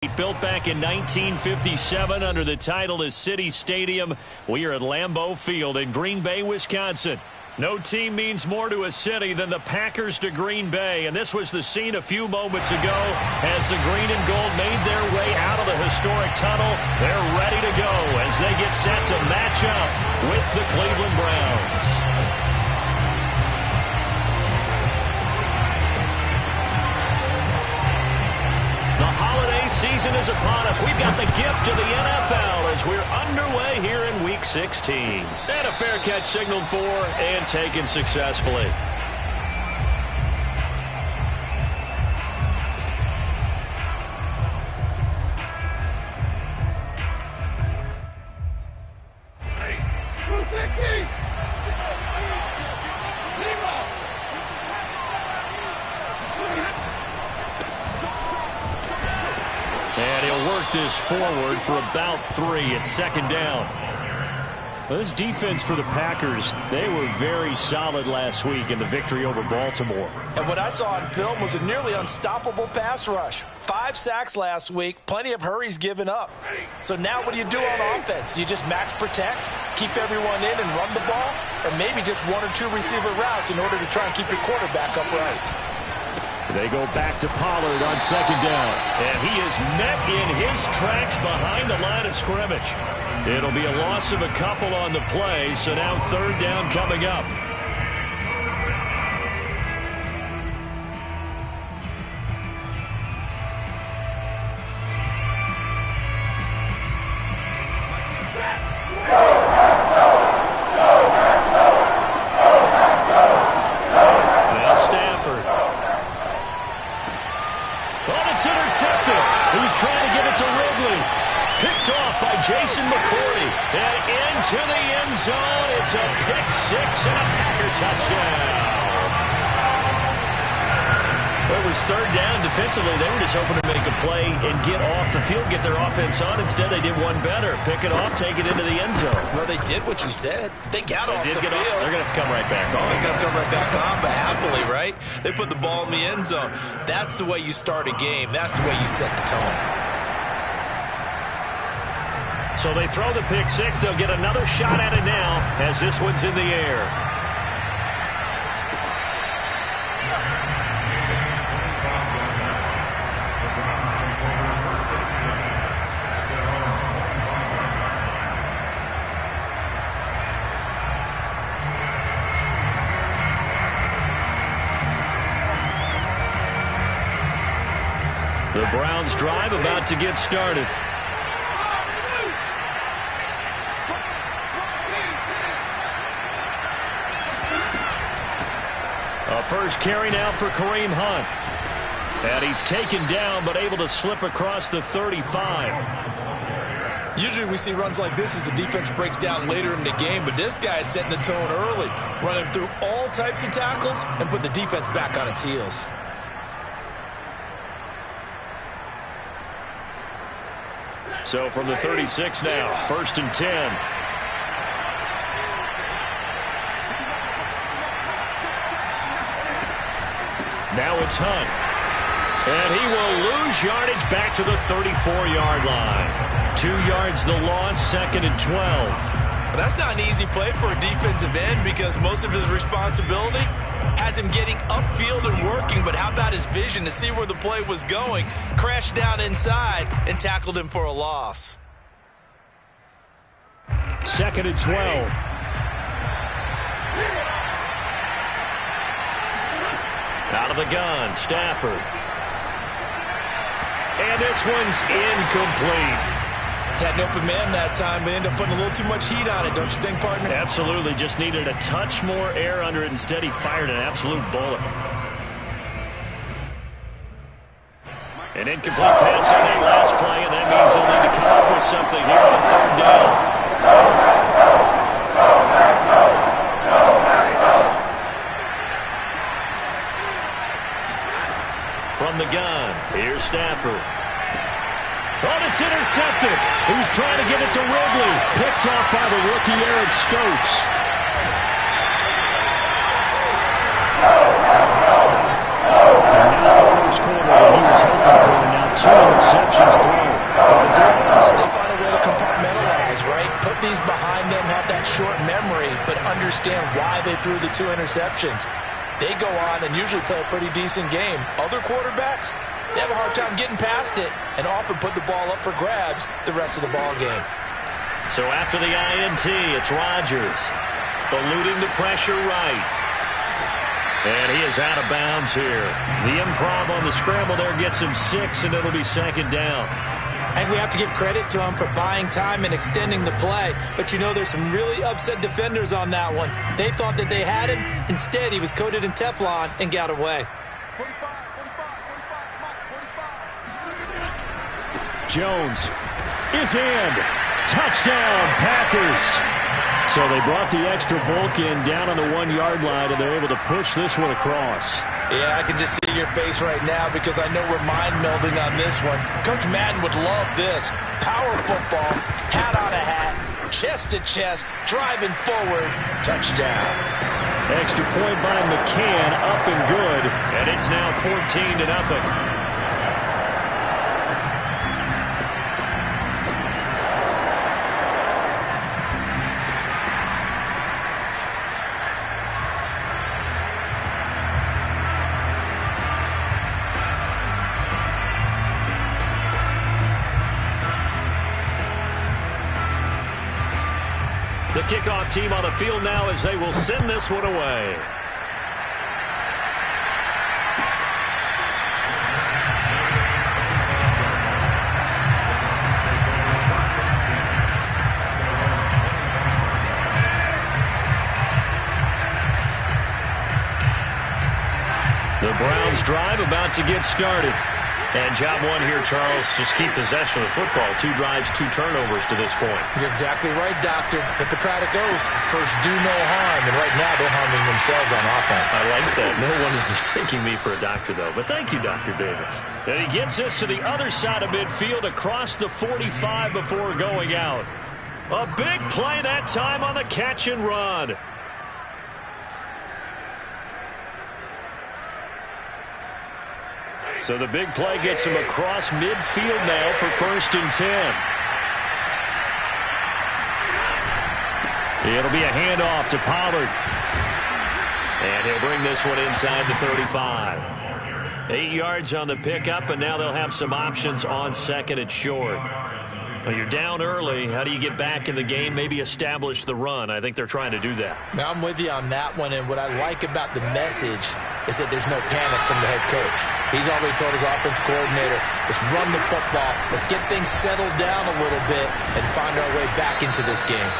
Built back in 1957 under the title of City Stadium. We are at Lambeau Field in Green Bay, Wisconsin. No team means more to a city than the Packers to Green Bay, and this was the scene a few moments ago as the green and gold made their way out of the historic tunnel. They're ready to go as they get set to match up with the Cleveland Browns. The holiday season is upon us. We've got the gift of the NFL as we're underway here in Week 16. And a fair catch signaled for and taken successfully. And he'll work this forward for about 3 at second down. Well, this defense for the Packers, they were very solid last week in the victory over Baltimore. And what I saw on film was a nearly unstoppable pass rush. 5 sacks last week, plenty of hurries given up. So now what do you do on offense? You just max protect, keep everyone in and run the ball, or maybe just 1 or 2 receiver routes in order to try and keep your quarterback upright. They go back to Pollard on second down. And he is met in his tracks behind the line of scrimmage. It'll be a loss of a couple on the play, so now third down coming up. Jason McCourty, and into the end zone. It's a pick six and a Packer touchdown. Well, it was third down defensively. They were just hoping to make a play and get off the field, get their offense on. Instead, they did one better. Pick it off, take it into the end zone. Well, they did what you said. They got off the field. They're going to have to come right back on. They're going to come right back on, but happily, right? They put the ball in the end zone. That's the way you start a game. That's the way you set the tone. So they throw the pick six. They'll get another shot at it now as this one's in the air. The Browns drive about to get started. First carry now for Kareem Hunt. And he's taken down but able to slip across the 35. Usually we see runs like this as the defense breaks down later in the game, but this guy is setting the tone early, running through all types of tackles and putting the defense back on its heels. So from the 36 now, 1st and 10. Now it's Hunt. And he will lose yardage back to the 34-yard line. 2 yards the loss, 2nd and 12. Well, that's not an easy play for a defensive end because most of his responsibility has him getting upfield and working, but how about his vision to see where the play was going, crashed down inside, and tackled him for a loss. 2nd and 12. Out of the gun, Stafford. And this one's incomplete. Had an open man that time, but ended up putting a little too much heat on it, don't you think, partner? Absolutely. Just needed a touch more air under it. Instead, he fired an absolute bullet. An incomplete pass on that last play, and that means they'll need to come up with something here on third down. From the gun, here's Stafford. Oh, it's intercepted. He was trying to get it to Ridley. Picked off by the rookie Eric Stokes. And now the first quarter that he was hoping for, now 2 interceptions thrown. Well, the Dolphins, they find a way to compartmentalize, right? Put these behind them, have that short memory, but understand why they threw the 2 interceptions. They go on and usually play a pretty decent game. Other quarterbacks, they have a hard time getting past it and often put the ball up for grabs the rest of the ball game. So after the INT, it's Rodgers eluding the pressure right. And he is out of bounds here. The improv on the scramble there gets him 6, and it'll be 2nd down. And we have to give credit to him for buying time and extending the play. But, you know, there's some really upset defenders on that one. They thought that they had him. Instead, he was coated in Teflon and got away. Jones is in. Touchdown, Packers. So they brought the extra bulk in down on the 1-yard line, and they're able to push this one across. Yeah, I can just see your face right now because I know we're mind-melding on this one. Coach Madden would love this. Power football, hat on a hat, chest to chest, driving forward, touchdown. Extra point by McCann, up and good, and it's now 14-0. The kickoff team on the field now as they will send this one away. The Browns drive about to get started. And job one here, Charles, just keep possession of the football. 2 drives, 2 turnovers to this point. You're exactly right, Doctor. Hippocratic oath. First, do no harm. And right now, they're harming themselves on offense. I like that. No one is mistaking me for a doctor, though. But thank you, Dr. Davis. And he gets us to the other side of midfield across the 45 before going out. A big play that time on the catch and run. So the big play gets him across midfield now for 1st and 10. It'll be a handoff to Pollard. And he'll bring this one inside the 35. 8 yards on the pickup, and now they'll have some options on 2nd and short. Well, you're down early. How do you get back in the game? Maybe establish the run. I think they're trying to do that. Now, I'm with you on that one, and what I like about the message is that there's no panic from the head coach. He's already told his offensive coordinator, let's run the football, let's get things settled down a little bit and find our way back into this game.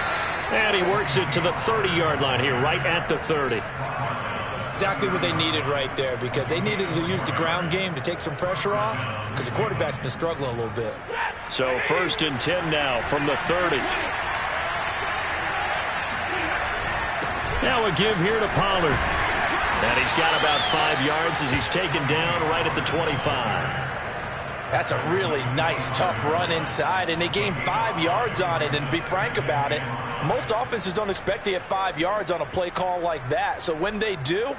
And he works it to the 30-yard line here, right at the 30. Exactly what they needed right there, because they needed to use the ground game to take some pressure off, because the quarterback's been struggling a little bit. So 1st and 10 now from the 30. Now a give here to Pollard. And he's got about 5 yards as he's taken down right at the 25. That's a really nice, tough run inside, and they gained 5 yards on it. And to be frank about it, most offenses don't expect to get 5 yards on a play call like that. So when they do,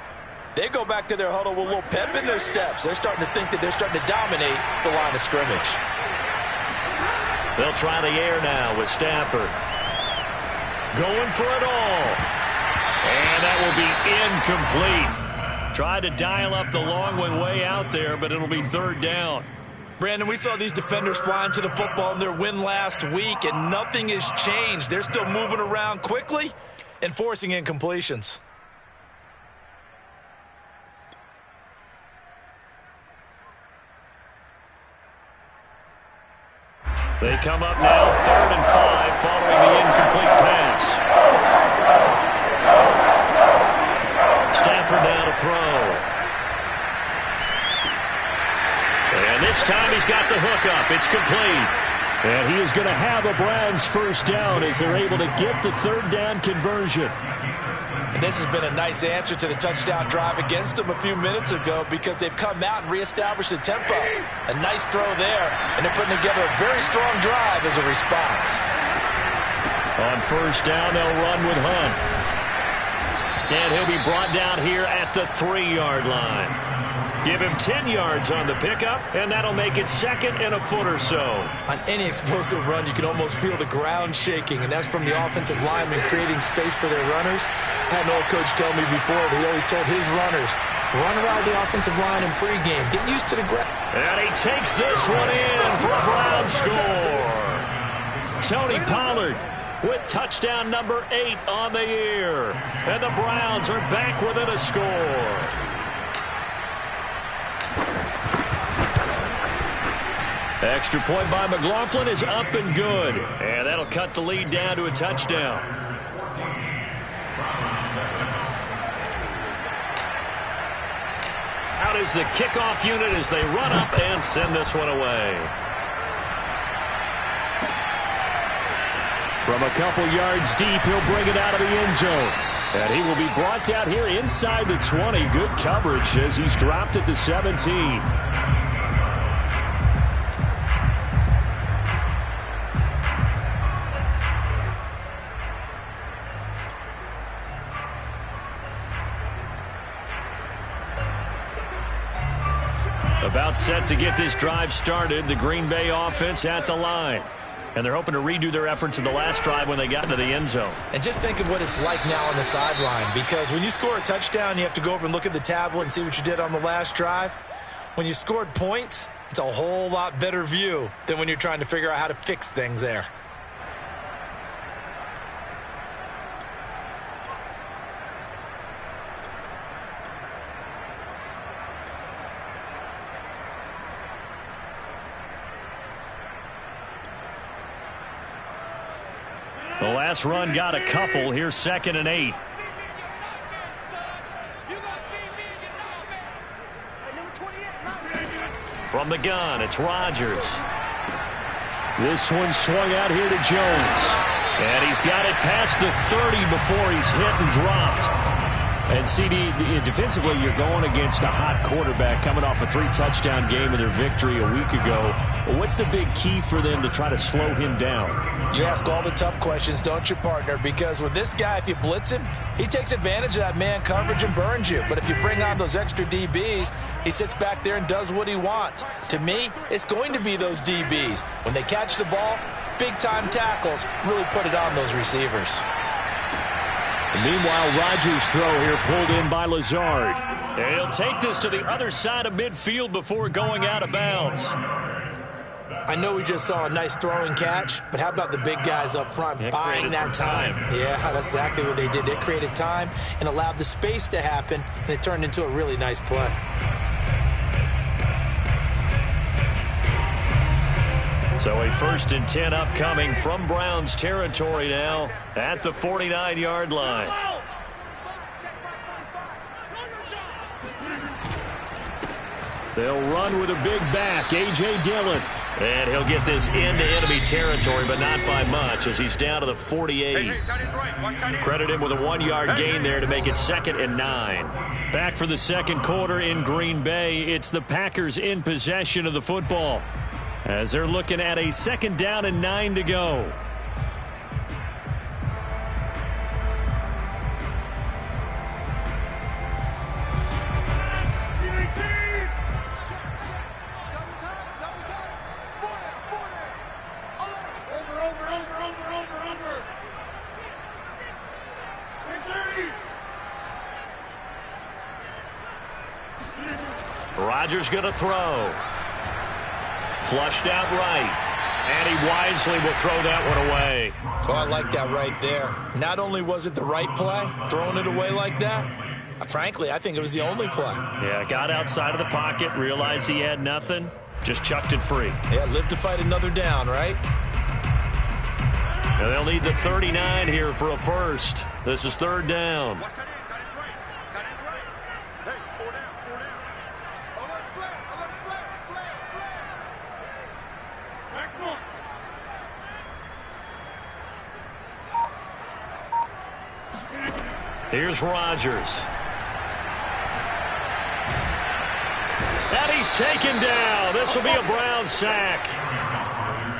they go back to their huddle with a little pep in their steps. They're starting to think that they're starting to dominate the line of scrimmage. They'll try the air now with Stafford. Going for it all. And that will be incomplete. Tried to dial up the long one way out there, but it'll be 3rd down. Brandon, we saw these defenders flying to the football in their win last week, and nothing has changed. They're still moving around quickly and forcing incompletions. They come up now 3rd and 5 following the incomplete pass. Stafford now to throw. And this time he's got the hook up. It's complete. And he is going to have a Browns 1st down as they're able to get the 3rd down conversion. And this has been a nice answer to the touchdown drive against them a few minutes ago, because they've come out and reestablished the tempo. A nice throw there, and they're putting together a very strong drive as a response. On 1st down, they'll run with Hunt. And he'll be brought down here at the 3-yard line. Give him 10 yards on the pickup, and that'll make it second and a foot or so. On any explosive run, you can almost feel the ground shaking, and that's from the offensive linemen creating space for their runners. I had an old coach tell me before that he always told his runners, run around the offensive line in pregame. Get used to the ground. And he takes this one in for a Brown score. Tony Pollard with touchdown number 8 on the year. And the Browns are back within a score. Extra point by McLaughlin is up and good. And that'll cut the lead down to a touchdown. Out is the kickoff unit as they run up and send this one away. From a couple yards deep, he'll bring it out of the end zone. And he will be brought down here inside the 20. Good coverage as he's dropped at the 17. About set to get this drive started. The Green Bay offense at the line. And they're hoping to redo their efforts in the last drive when they got into the end zone. And just think of what it's like now on the sideline, because when you score a touchdown, you have to go over and look at the tablet and see what you did on the last drive. When you scored points, it's a whole lot better view than when you're trying to figure out how to fix things there. The last run got a couple. Here's 2nd and 8. From the gun, it's Rodgers. This one swung out here to Jones. And he's got it past the 30 before he's hit and dropped. And CD, defensively, you're going against a hot quarterback coming off a 3-touchdown game in their victory a week ago. What's the big key for them to try to slow him down? You ask all the tough questions, don't you, partner? Because with this guy, if you blitz him, he takes advantage of that man coverage and burns you. But if you bring on those extra DBs, he sits back there and does what he wants. To me, it's going to be those DBs. When they catch the ball, big-time tackles really put it on those receivers. And meanwhile, Rodgers' throw here pulled in by Lazard. And he'll take this to the other side of midfield before going out of bounds. I know we just saw a nice throwing catch, but how about the big guys up front buying that time? Yeah, that's exactly what they did. They created time and allowed the space to happen, and it turned into a really nice play. So a 1st and 10 upcoming from Browns territory now at the 49-yard line. They'll run with a big back, A.J. Dillon. And he'll get this into enemy territory, but not by much as he's down to the 48. Credit him with a 1-yard gain there to make it 2nd and 9. Back for the second quarter in Green Bay. It's the Packers in possession of the football as they're looking at a 2nd down and 9 to go. Rodgers going to throw. Flushed out right. And he wisely will throw that one away. Oh, I like that right there. Not only was it the right play, throwing it away like that, frankly, I think it was the only play. Yeah, got outside of the pocket, realized he had nothing, just chucked it free. Yeah, live to fight another down, right? And they'll need the 39 here for a first. This is 3rd down. Here's Rodgers. And he's taken down. This will be a Brown sack.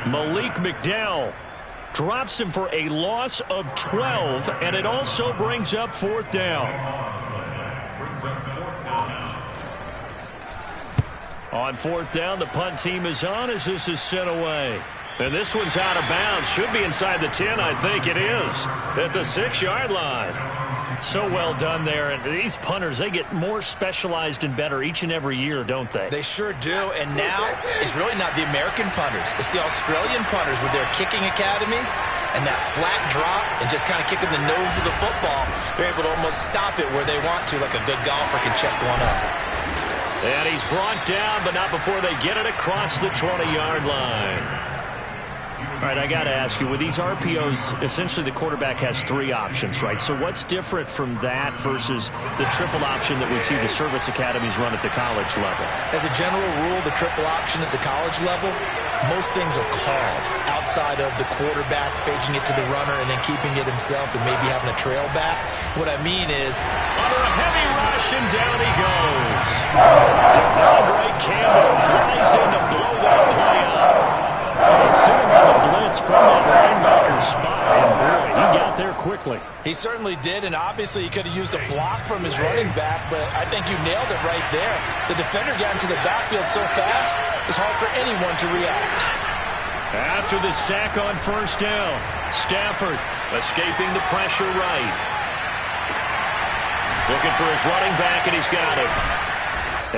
Malik McDowell Drops him for a loss of 12, and it also brings up fourth down. On fourth down, the punt team is on as this is sent away. And this one's out of bounds. Should be inside the 10, I think it is, at the 6-yard line. So well done there. And these punters, they get more specialized and better each and every year, don't they? They sure do. And now it's really not the American punters. It's the Australian punters with their kicking academies and that flat drop and just kind of kicking the nose of the football. They're able to almost stop it where they want to, like a good golfer can check one up. And he's brought down, but not before they get it across the 20-yard line. All right, I got to ask you, with these RPOs, essentially the quarterback has 3 options, right? So what's different from that versus the triple option that we see the service academies run at the college level? As a general rule, the triple option at the college level, most things are called outside of the quarterback faking it to the runner and then keeping it himself and maybe having a trail back. What I mean is, under a heavy rush, and down he goes. Devondre Campbell flies in to blow that play up. He's sitting on the blitz from that linebacker spot, and boy, he got there quickly. He certainly did, and obviously he could have used a block from his running back, but I think you nailed it right there. The defender got into the backfield so fast, it's hard for anyone to react. After the sack on first down, Stafford escaping the pressure right. Looking for his running back, and he's got him.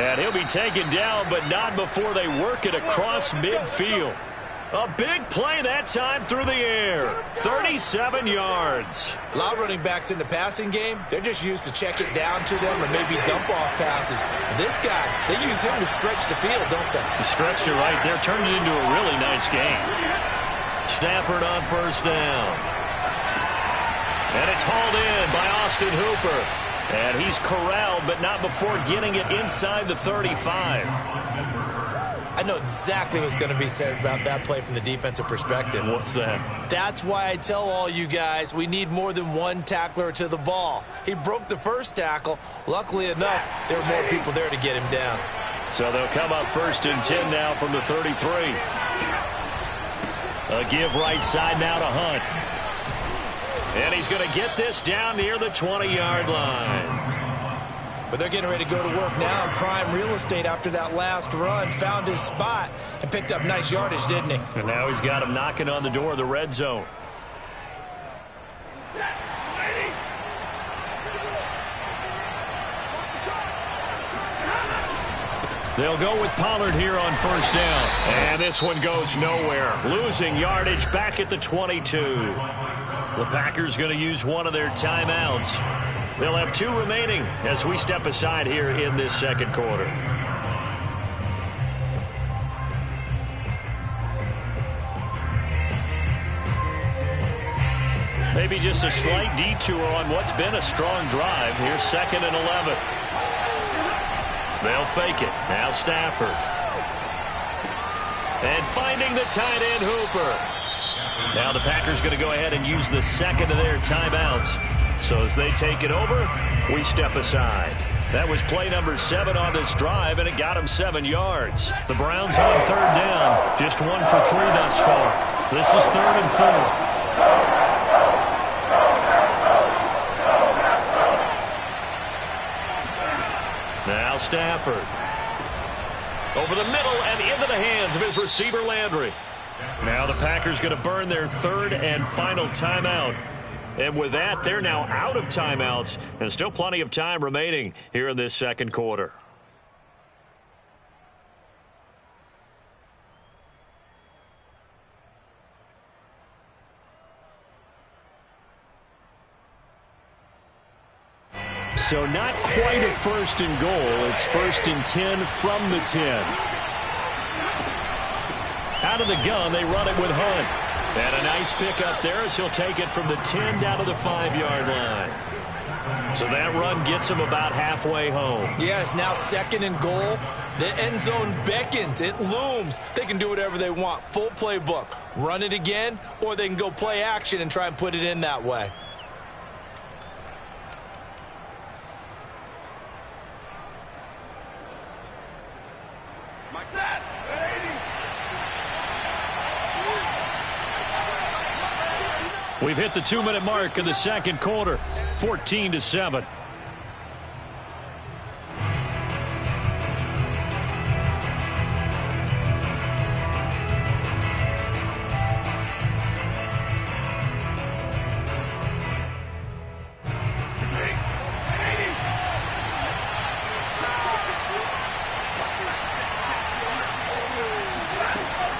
And he'll be taken down, but not before they work it across midfield. A big play that time through the air. 37 yards. A lot of running backs in the passing game, they're just used to check it down to them or maybe dump off passes. This guy, they use him to stretch the field, don't they? He stretched it right there, turned it into a really nice game. Stafford on first down. And it's hauled in by Austin Hooper. And he's corralled, but not before getting it inside the 35. I know exactly what's going to be said about that play from the defensive perspective. What's that? That's why I tell all you guys we need more than one tackler to the ball. He broke the first tackle. Luckily enough, there were more people there to get him down. So they'll come up first and 10 now from the 33. A give right side now to Hunt. And he's going to get this down near the 20-yard line. But they're getting ready to go to work now in prime real estate after that last run. Found his spot and picked up nice yardage, didn't he? And now he's got him knocking on the door of the red zone. They'll go with Pollard here on first down. And this one goes nowhere. Losing yardage back at the 22. The Packers going to use one of their timeouts. They'll have 2 remaining as we step aside here in this second quarter. Maybe just a slight detour on what's been a strong drive. Here's 2nd and 11. They'll fake it. Now Stafford. And finding the tight end Hooper. Now the Packers going to go ahead and use the second of their timeouts. So as they take it over, we step aside. That was play number 7 on this drive, and it got him 7 yards. The Browns on third down. Just 1 for 3 thus far. This is 3rd and 4. Now Stafford. Over the middle and into the hands of his receiver Landry. Now the Packers going to burn their 3rd and final timeout. And with that, they're now out of timeouts and still plenty of time remaining here in this second quarter. So not quite a 1st and goal. It's 1st and 10 from the 10. Out of the gun, they run it with Hunt. And a nice pick up there as he'll take it from the 10 down to the 5-yard line. So that run gets him about halfway home. Yeah, it's now 2nd and goal. The end zone beckons. It looms. They can do whatever they want. Full playbook. Run it again, or they can go play action and try and put it in that way. We've hit the 2-minute mark in the second quarter, 14-7.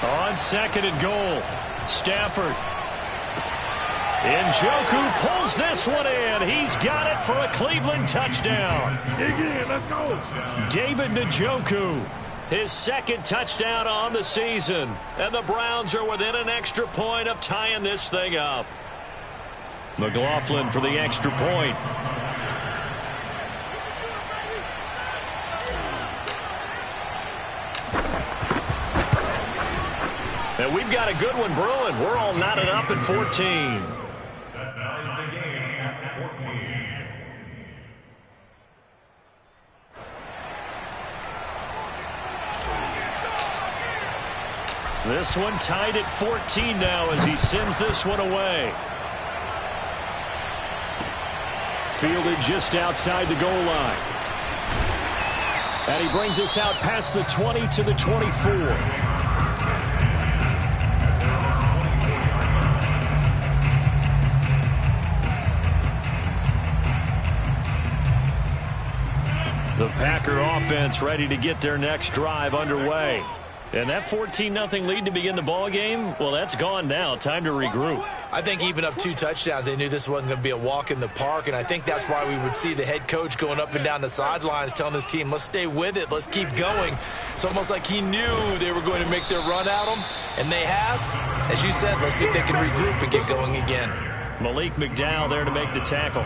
On second and goal, Stafford. Njoku pulls this one in. He's got it for a Cleveland touchdown. Again, let's go. David Njoku, his second touchdown on the season. And the Browns are within an extra point of tying this thing up. McLaughlin for the extra point. And we've got a good one brewing. We're all knotted up at 14. That ties the game at 14. This one tied at 14 now as he sends this one away. Fielded just outside the goal line. And he brings us out past the 20 to the 24. The Packer offense ready to get their next drive underway. And that 14-0 lead to begin the ball game, well, that's gone now. Time to regroup. I think even up 2 touchdowns, they knew this wasn't going to be a walk in the park, and I think that's why we would see the head coach going up and down the sidelines telling his team, let's stay with it, let's keep going. It's almost like he knew they were going to make their run at him, and they have. As you said, let's see if they can regroup and get going again. Malik McDowell there to make the tackle.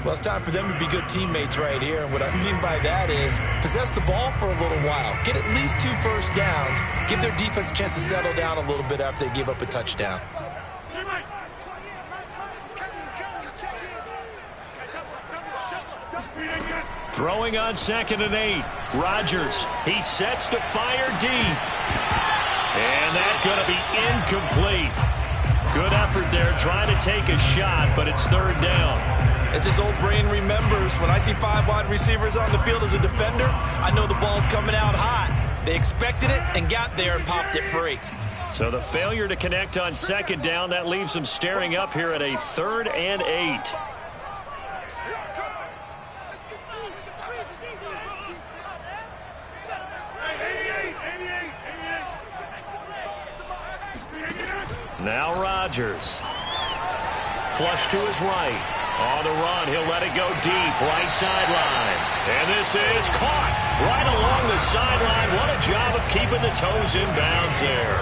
Well, it's time for them to be good teammates right here. And what I mean by that is possess the ball for a little while. Get at least 2 first downs. Give their defense a chance to settle down a little bit after they give up a touchdown. Throwing on 2nd and 8. Rodgers. He sets to fire deep. And that's going to be incomplete. Good effort there trying to take a shot, but it's 3rd down. As his old brain remembers, when I see 5 wide receivers on the field as a defender, I know the ball's coming out hot. They expected it and got there and popped it free. So the failure to connect on 2nd down, that leaves them staring up here at a 3rd and 8. Now Rodgers. Flush to his right. On the run, he'll let it go deep, right sideline. And this is caught right along the sideline. What a job of keeping the toes in bounds there.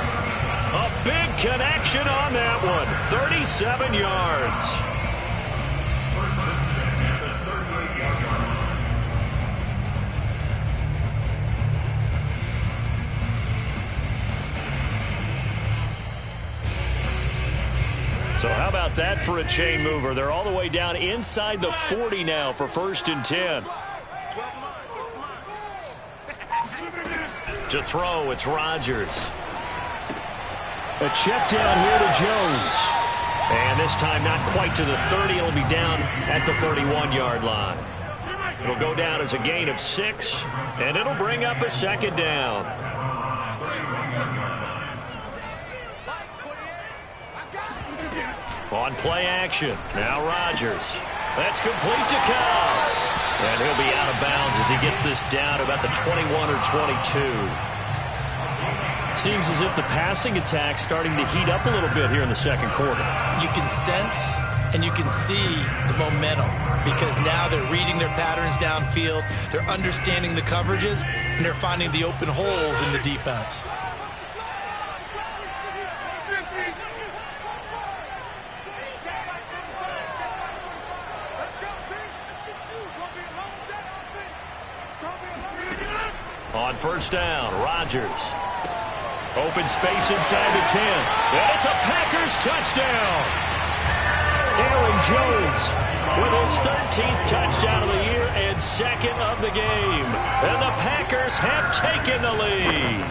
A big connection on that one, 37 yards. So how about that for a chain mover? They're all the way down inside the 40 now for 1st and 10. To throw, it's Rodgers. A check down here to Jones. And this time not quite to the 30. It'll be down at the 31-yard line. It'll go down as a gain of 6, and it'll bring up a 2nd down. On play action, now Rodgers. That's complete to Cobb. And he'll be out of bounds as he gets this down about the 21 or 22. Seems as if the passing attack's starting to heat up a little bit here in the second quarter. You can sense and you can see the momentum because now they're reading their patterns downfield, they're understanding the coverages, and they're finding the open holes in the defense. On 1st down, Rodgers. Open space inside the 10. And it's a Packers touchdown. Aaron Jones with his 13th touchdown of the year and 2nd of the game. And the Packers have taken the lead.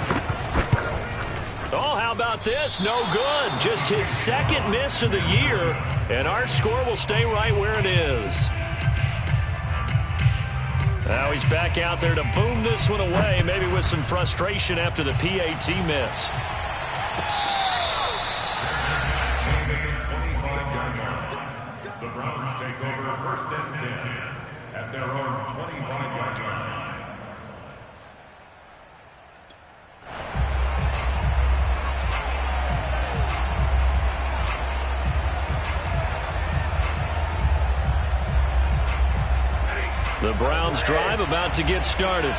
Oh, how about this? No good. Just his second miss of the year, and our score will stay right where it is. Now he's back out there to boom this one away, maybe with some frustration after the PAT miss. The Browns take over first and 10 at their own 25-yard line. The Browns drive about to get started.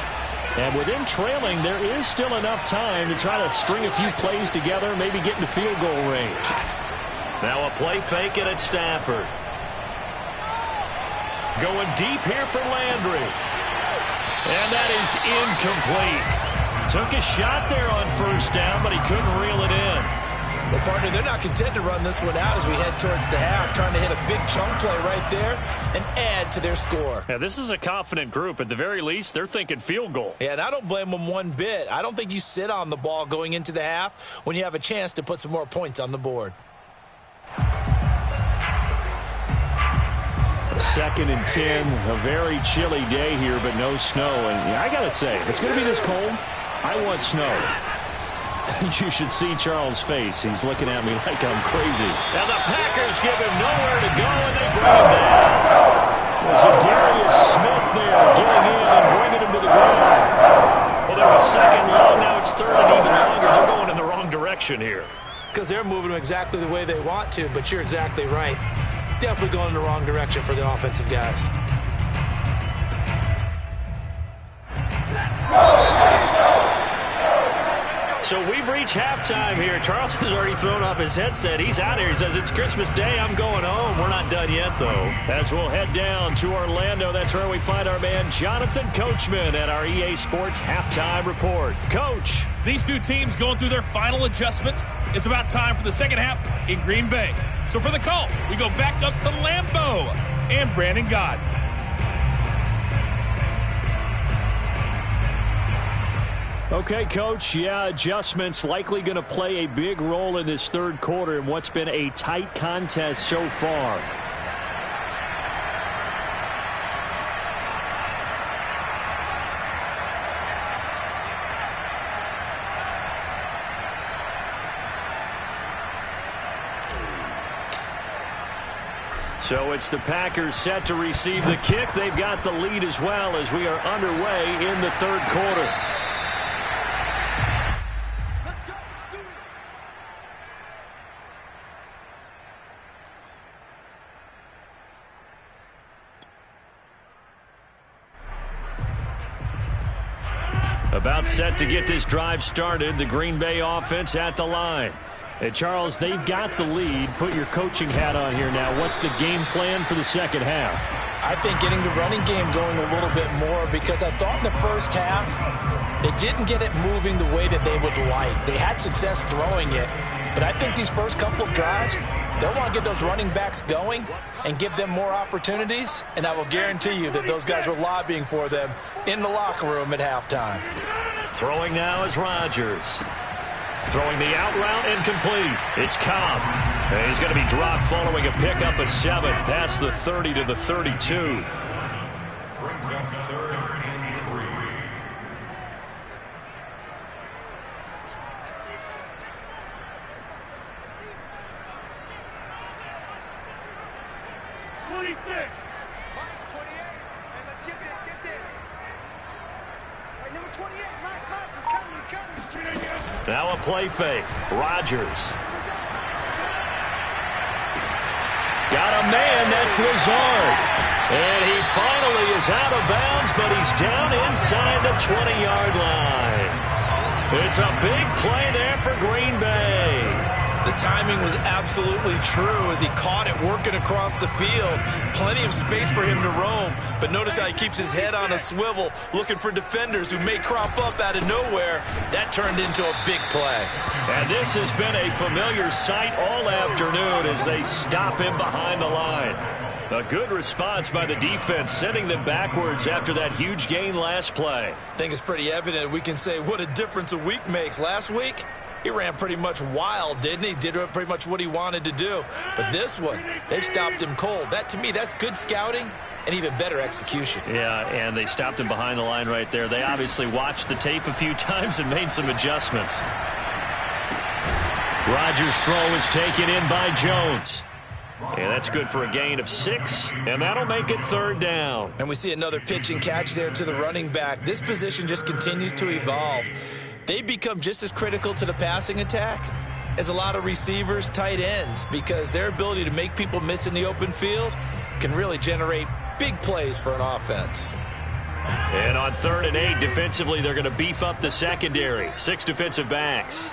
And with them trailing, there is still enough time to try to string a few plays together, maybe get into field goal range. Now a play fake it at Stafford. Going deep here for Landry. And that is incomplete. Took a shot there on first down, but he couldn't reel it in. Well, partner, they're not content to run this one out as we head towards the half, trying to hit a big chunk play right there and add to their score. Yeah, this is a confident group. At the very least, they're thinking field goal. Yeah, and I don't blame them one bit. I don't think you sit on the ball going into the half when you have a chance to put some more points on the board. 2nd and 10, a very chilly day here, but no snow. And yeah, I got to say, if it's going to be this cold, I want snow. You should see Charles' face. He's looking at me like I'm crazy. Now the Packers give him nowhere to go, and they bring him down. There's a Darius Smith there getting in and bringing him to the ground. Well, there was second long. Now it's third and even longer. They're going in the wrong direction here. Because they're moving them exactly the way they want to, but you're exactly right. Definitely going in the wrong direction for the offensive guys. So we've reached halftime here. Charles has already thrown off his headset. He's out here. He says, it's Christmas Day. I'm going home. We're not done yet, though. As we'll head down to Orlando, that's where we find our man Jonathan Coachman at our EA Sports Halftime Report. Coach. These two teams going through their final adjustments. It's about time for the second half in Green Bay. So for the call, we go back up to Lambeau and Brandon Gott. Okay, Coach, yeah, adjustments likely going to play a big role in this third quarter in what's been a tight contest so far. So it's the Packers set to receive the kick. They've got the lead as well as we are underway in the third quarter. About set to get this drive started. The Green Bay offense at the line. Hey, Charles, they've got the lead. Put your coaching hat on here now. What's the game plan for the second half? I think getting the running game going a little bit more, because I thought in the first half they didn't get it moving the way that they would like. They had success throwing it, but I think these first couple of drives, they'll want to get those running backs going and give them more opportunities, and I will guarantee you that those guys were lobbying for them in the locker room at halftime. Throwing now is Rodgers. Throwing the out route incomplete. It's Cobb. And he's going to be dropped following a pickup of 7 past the 30 to the 32. Brings up third and 3. Now a play fake. Rodgers. Got a man. That's Lazard. And he finally is out of bounds, but he's down inside the 20-yard line. It's a big play there for Green Bay. The timing was absolutely true as he caught it working across the field. Plenty of space for him to roam, but notice how he keeps his head on a swivel looking for defenders who may crop up out of nowhere. That turned into a big play. And this has been a familiar sight all afternoon as they stop him behind the line. A good response by the defense, sending them backwards after that huge gain last play. I think it's pretty evident we can say what a difference a week makes. Last week, he ran pretty much wild, didn't he? Did pretty much what he wanted to do. But this one, they stopped him cold. That, to me, that's good scouting and even better execution. Yeah, and they stopped him behind the line right there. They obviously watched the tape a few times and made some adjustments. Rodgers' throw is taken in by Jones. And that's good for a gain of 6, and that'll make it 3rd down. And we see another pitch and catch there to the running back. This position just continues to evolve. They become just as critical to the passing attack as a lot of receivers, tight ends, because their ability to make people miss in the open field can really generate big plays for an offense. And on 3rd and 8, defensively, they're going to beef up the secondary. 6 defensive backs.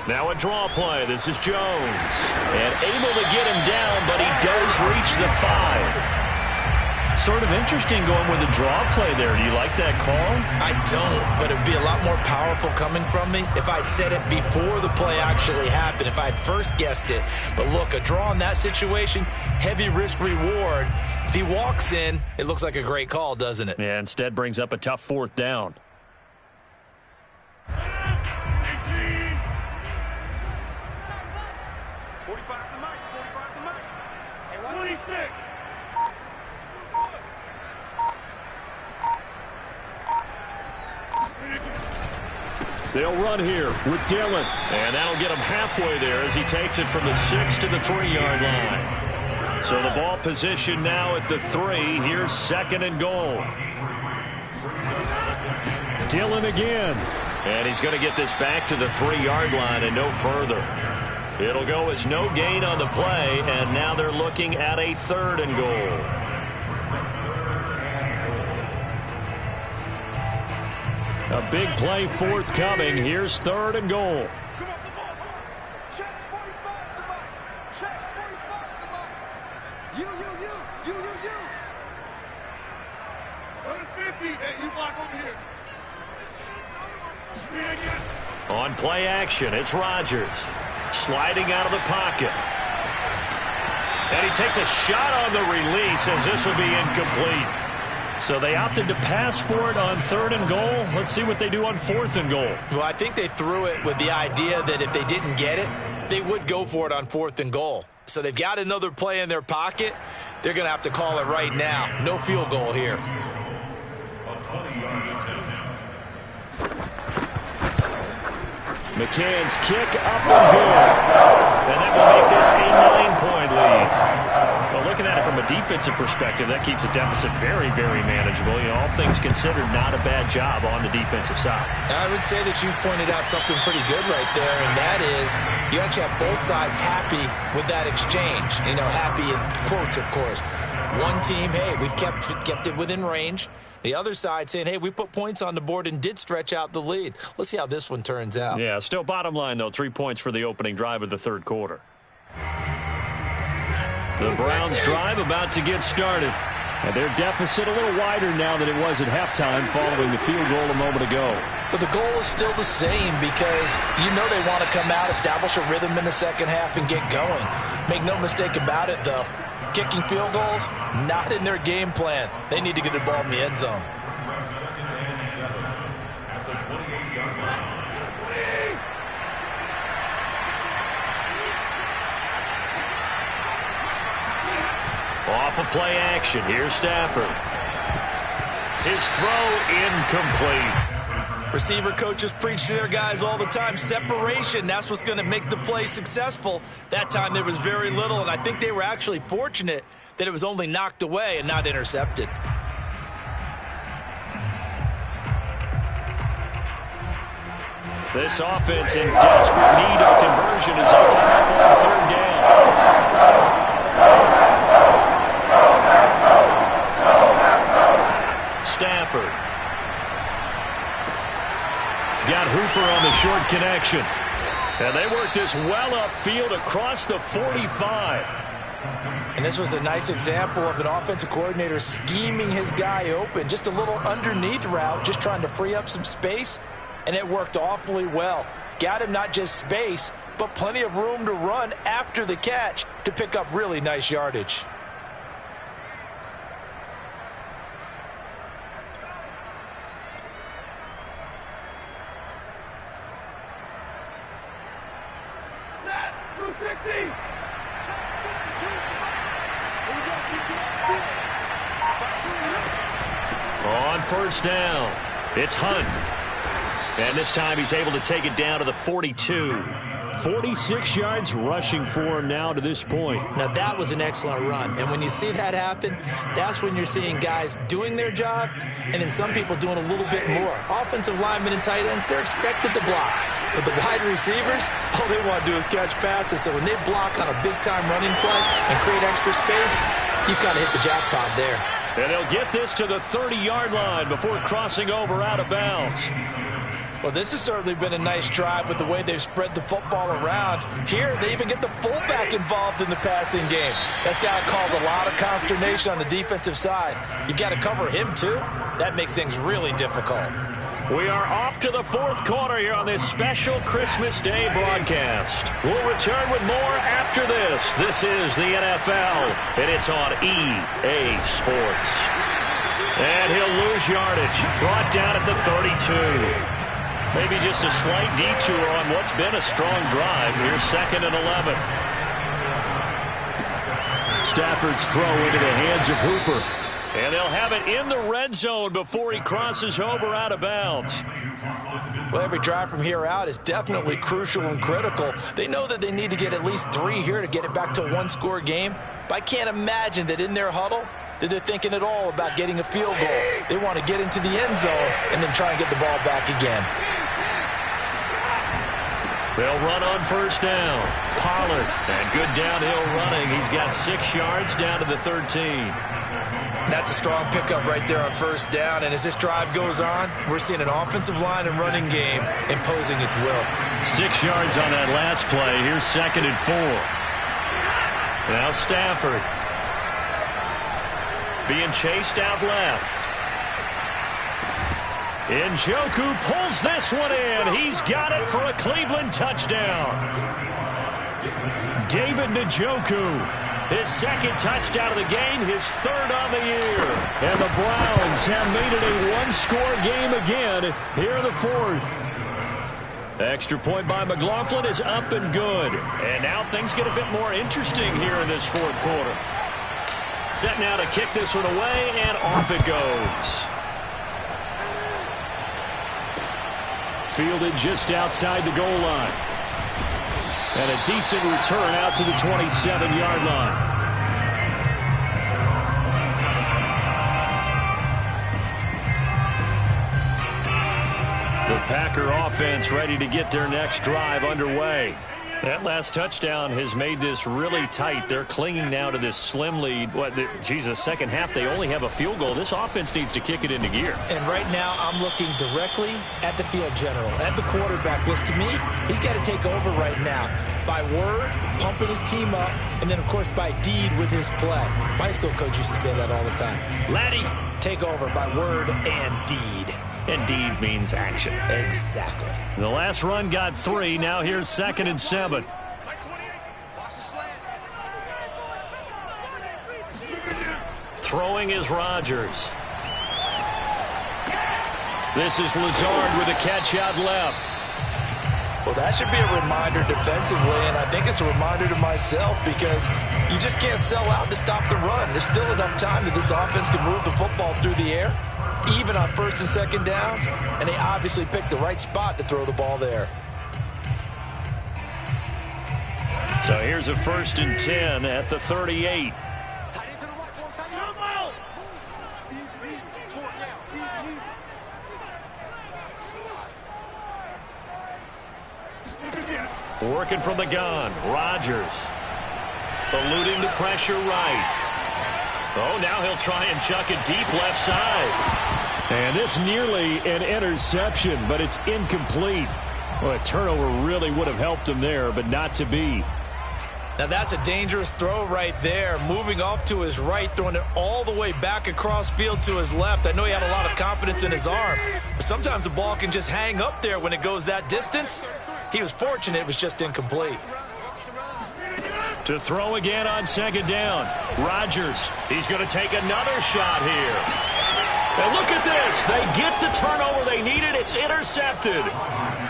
Now a draw play. This is Jones. And able to get him down, but he does reach the 5. Sort of interesting going with a draw play there. Do you like that call? I don't, but it would be a lot more powerful coming from me if I'd said it before the play actually happened, if I had first guessed it. But look, a draw in that situation, heavy risk reward. If he walks in, it looks like a great call, doesn't it? Yeah, instead brings up a tough 4th down. They'll run here with Dillon. And that'll get him halfway there as he takes it from the 6 to the 3-yard line. So the ball position now at the 3. Here's 2nd and goal. Dillon again. And he's going to get this back to the 3-yard line and no further. It'll go as no gain on the play, and now they're looking at a 3rd and goal. A big play forthcoming. Here's 3rd and goal. Come up the ball. Check 45 to Mike. Check 45 to Mike. You. 150. Hey, you block over here. On play action, it's Rodgers. Sliding out of the pocket. And he takes a shot on the release as this will be incomplete. So they opted to pass for it on 3rd and goal. Let's see what they do on 4th and goal. Well, I think they threw it with the idea that if they didn't get it, they would go for it on 4th and goal. So they've got another play in their pocket. They're going to have to call it right now. No field goal here. McCann's kick up and good. And that will make this a 9-point lead. Well, looking at it from a defensive perspective, that keeps the deficit very, very manageable. You know, all things considered, not a bad job on the defensive side. I would say that you've pointed out something pretty good right there, and that is you actually have both sides happy with that exchange. You know, happy in quotes, of course. One team, hey, we've kept it within range. The other side saying, hey, we put points on the board and did stretch out the lead. Let's see how this one turns out. Yeah, still bottom line, though, 3 points for the opening drive of the 3rd quarter. The Browns drive about to get started. And their deficit a little wider now than it was at halftime following the field goal a moment ago. But the goal is still the same because you know they want to come out, establish a rhythm in the second half, and get going. Make no mistake about it, though. Kicking field goals, not in their game plan. They need to get the ball in the end zone. Off of play action, here's Stafford. His throw incomplete. Receiver coaches preach to their guys all the time. Separation, that's what's going to make the play successful. That time there was very little, and I think they were actually fortunate that it was only knocked away and not intercepted. This offense in desperate need of a conversion as they come up on 3rd down. Stafford. He's got Hooper on the short connection. And they work this well upfield across the 45. And this was a nice example of an offensive coordinator scheming his guy open. Just a little underneath route, just trying to free up some space. And it worked awfully well. Got him not just space, but plenty of room to run after the catch to pick up really nice yardage. On first down, it's Hunt. And this time he's able to take it down to the 42. 46 yards rushing for him now to this point. Now that was an excellent run. And when you see that happen, that's when you're seeing guys doing their job and then some people doing a little bit more. Offensive linemen and tight ends, they're expected to block. But the wide receivers, all they want to do is catch passes. So when they block on a big-time running play and create extra space, you've kind of hit the jackpot there. And they'll get this to the 30-yard line before crossing over out of bounds. Well, this has certainly been a nice drive with the way they've spread the football around. Here, they even get the fullback involved in the passing game. That's got to cause a lot of consternation on the defensive side. You've got to cover him, too. That makes things really difficult. We are off to the fourth quarter here on this special Christmas Day broadcast. We'll return with more after this. This is the NFL, and it's on EA Sports. And he'll lose yardage. Brought down at the 32. Maybe just a slight detour on what's been a strong drive. Here's 2nd and 11. Stafford's throw into the hands of Hooper. And they'll have it in the red zone before he crosses over out of bounds. Well, every drive from here out is definitely crucial and critical. They know that they need to get at least 3 here to get it back to a one-score game. But I can't imagine that in their huddle that they're thinking at all about getting a field goal. They want to get into the end zone and then try and get the ball back again. They'll run on first down. Pollard, and good downhill running. He's got 6 yards down to the 13. That's a strong pickup right there on first down. And as this drive goes on, we're seeing an offensive line and running game imposing its will. 6 yards on that last play. Here's 2nd and 4. Now Stafford. Being chased out left. Njoku pulls this one in. He's got it for a Cleveland touchdown. David Njoku, his 2nd touchdown of the game, his 3rd on the year. And the Browns have made it a one-score game again here in the 4th. Extra point by McLaughlin is up and good. And now things get a bit more interesting here in this 4th quarter. Set now to kick this one away, and off it goes. Fielded just outside the goal line. And a decent return out to the 27-yard line. The Packer offense ready to get their next drive underway. That last touchdown has made this really tight. They're clinging now to this slim lead. Second half, they only have a field goal. This offense needs to kick it into gear. And right now, I'm looking directly at the field general, at the quarterback. Because to me, he's got to take over right now. By word, pumping his team up, and then, of course, by deed with his play. My high school coach used to say that all the time. Laddie, take over by word and deed. And deed means action. Exactly. The last run got 3. Now here's 2nd and 7. Throwing is Rodgers. This is Lazard with a catch out left. Well, that should be a reminder defensively, and I think it's a reminder to myself because you just can't sell out to stop the run. There's still enough time that this offense can move the football through the air, even on 1st and 2nd downs, and they obviously picked the right spot to throw the ball there. So here's a 1st and 10 at the 38. Working from the gun, Rodgers. Eluding the pressure right. Oh, now he'll try and chuck it deep left side. And this nearly an interception, but it's incomplete. Well, a turnover really would have helped him there, but not to be. Now that's a dangerous throw right there. Moving off to his right, throwing it all the way back across field to his left. I know he had a lot of confidence in his arm, but sometimes the ball can just hang up there when it goes that distance. He was fortunate it was just incomplete. To throw again on 2nd down. Rodgers, he's going to take another shot here. And look at this. They get the turnover they needed. It's intercepted.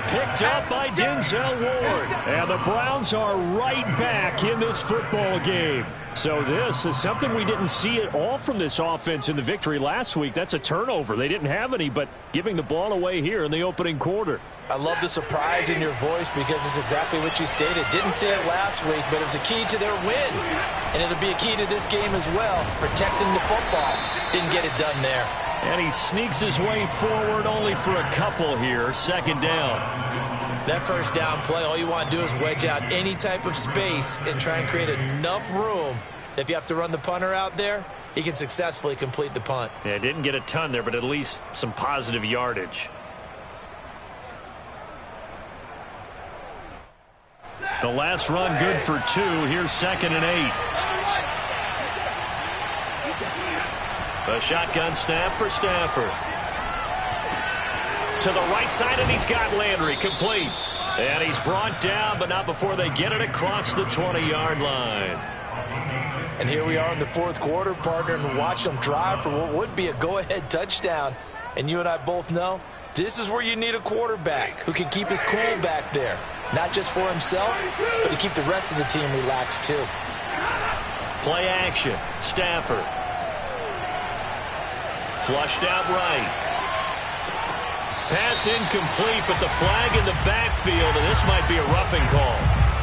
Picked up by Denzel Ward. And the Browns are right back in this football game. So this is something we didn't see at all from this offense in the victory last week. That's a turnover. They didn't have any, but giving the ball away here in the opening quarter. I love the surprise in your voice because it's exactly what you stated. Didn't see it last week, but it was a key to their win. And it'll be a key to this game as well, protecting the football. Didn't get it done there. And he sneaks his way forward only for a couple here. Second down. That first down play, all you want to do is wedge out any type of space and try and create enough room. If you have to run the punter out there, he can successfully complete the punt. Yeah, didn't get a ton there, but at least some positive yardage. The last run good for 2. Here's 2nd and 8. A shotgun snap for Stafford. To the right side, and he's got Landry complete. And he's brought down, but not before they get it across the 20-yard line. And here we are in the fourth quarter, partner, and watch them drive for what would be a go-ahead touchdown. And you and I both know this is where you need a quarterback who can keep his cool back there. Not just for himself, but to keep the rest of the team relaxed too. Play action. Stafford. Flushed out right. Pass incomplete, but the flag in the backfield, and this might be a roughing call.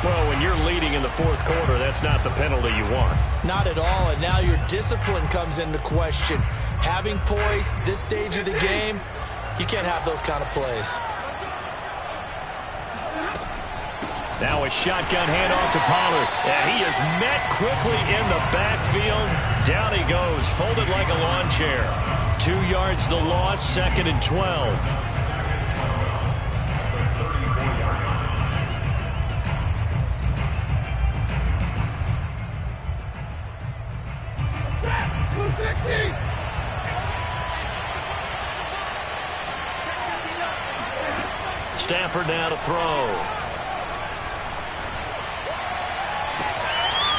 Well, when you're leading in the fourth quarter, that's not the penalty you want. Not at all, and now your discipline comes into question. Having poise this stage of the game, you can't have those kind of plays. Now a shotgun handoff to Pollard, and he is met quickly in the backfield. Down he goes, folded like a lawn chair. 2 yards the loss, 2nd and 12. Stafford now to throw.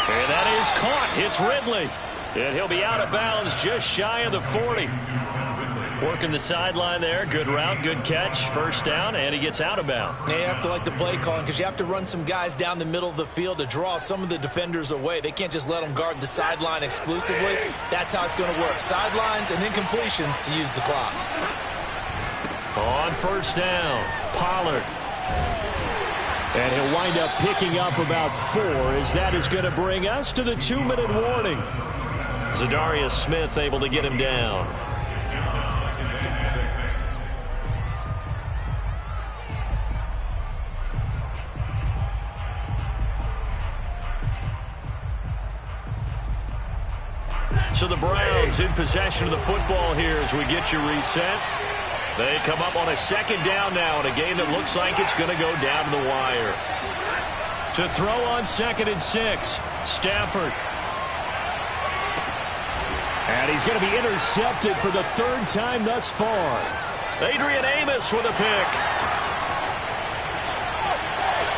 And that is caught. It's Ridley. And he'll be out of bounds just shy of the 40. Working the sideline there. Good route, good catch. First down, and he gets out of bounds. Now you have to like the play calling because you have to run some guys down the middle of the field to draw some of the defenders away. They can't just let them guard the sideline exclusively. That's how it's going to work. Sidelines and incompletions to use the clock. On first down, Pollard. And he'll wind up picking up about 4 as that is going to bring us to the 2-minute warning. Zadarius Smith able to get him down. So the Browns in possession of the football here as we get you reset. They come up on a second down now in a game that looks like it's going to go down to the wire. To throw on 2nd and 6, Stafford. And he's going to be intercepted for the 3rd time thus far. Adrian Amos with a pick.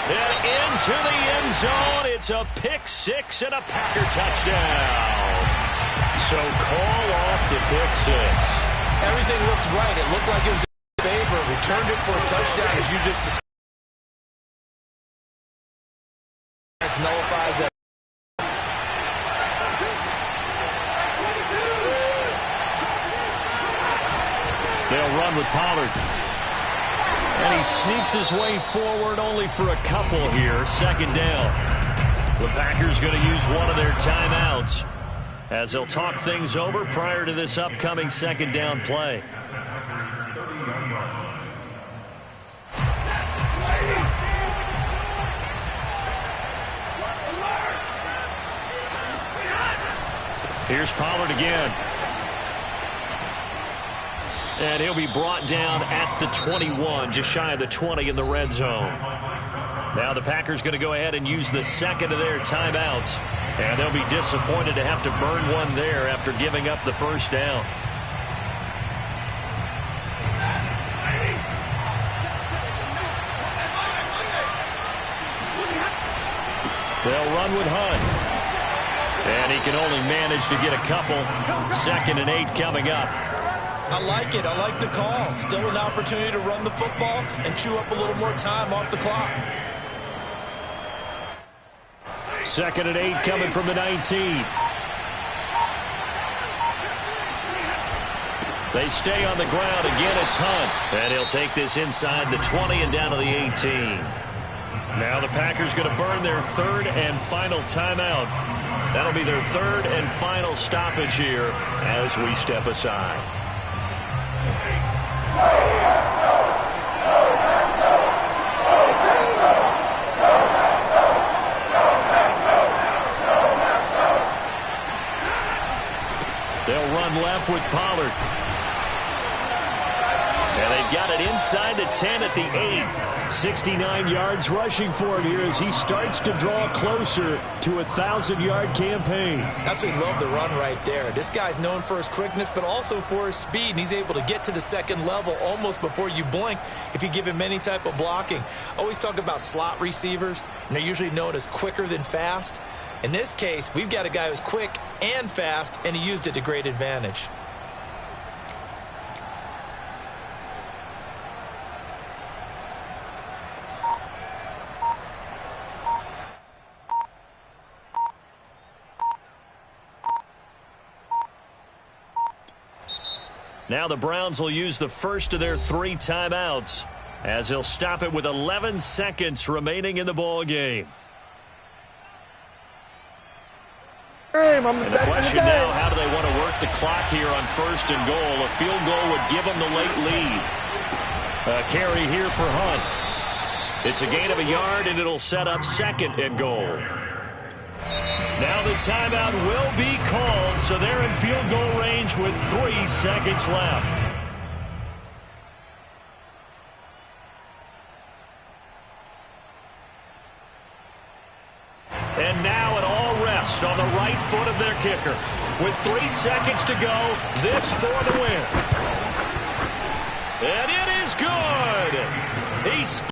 And into the end zone. It's a pick 6 and a Packer touchdown. So call off the pick 6. Everything looked right. It looked like it was in favor. Returned it for a touchdown, as you just described. Nullifies that. They'll run with Pollard. And he sneaks his way forward only for a couple here. 2nd down. The Packers going to use one of their timeouts as they'll talk things over prior to this upcoming 2nd down play. Here's Pollard again. And he'll be brought down at the 21, just shy of the 20 in the red zone. Now the Packers going to go ahead and use the 2nd of their timeouts. And they'll be disappointed to have to burn one there after giving up the first down. They'll run with Hunt. And he can only manage to get a couple. 2nd and 8 coming up. I like it. I like the call. Still an opportunity to run the football and chew up a little more time off the clock. 2nd and 8 coming from the 19. They stay on the ground. Again, it's Hunt. And he'll take this inside the 20 and down to the 18. Now the Packers going to burn their 3rd and final timeout. That'll be their 3rd and final stoppage here as we step aside. They'll run left with Pollard. And they've got it inside the 10 at the 8. 69 yards rushing for him here as he starts to draw closer to a 1,000-yard campaign. Absolutely love the run right there. This guy's known for his quickness, but also for his speed, and he's able to get to the 2nd level almost before you blink if you give him any type of blocking. Always talk about slot receivers, and they're usually known as quicker than fast. In this case, we've got a guy who's quick and fast, and he used it to great advantage. Now the Browns will use the first of their 3 timeouts as they'll stop it with 11 seconds remaining in the ball game. And the question now, how do they want to work the clock here on 1st and goal? A field goal would give them the late lead. A carry here for Hunt. It's a gain of a yard, and it'll set up 2nd and goal. Now the timeout will be called, so they're in field goal range with 3 seconds left. And now it all rests on the right foot of their kicker. With 3 seconds to go, this for the win. And it is good. He's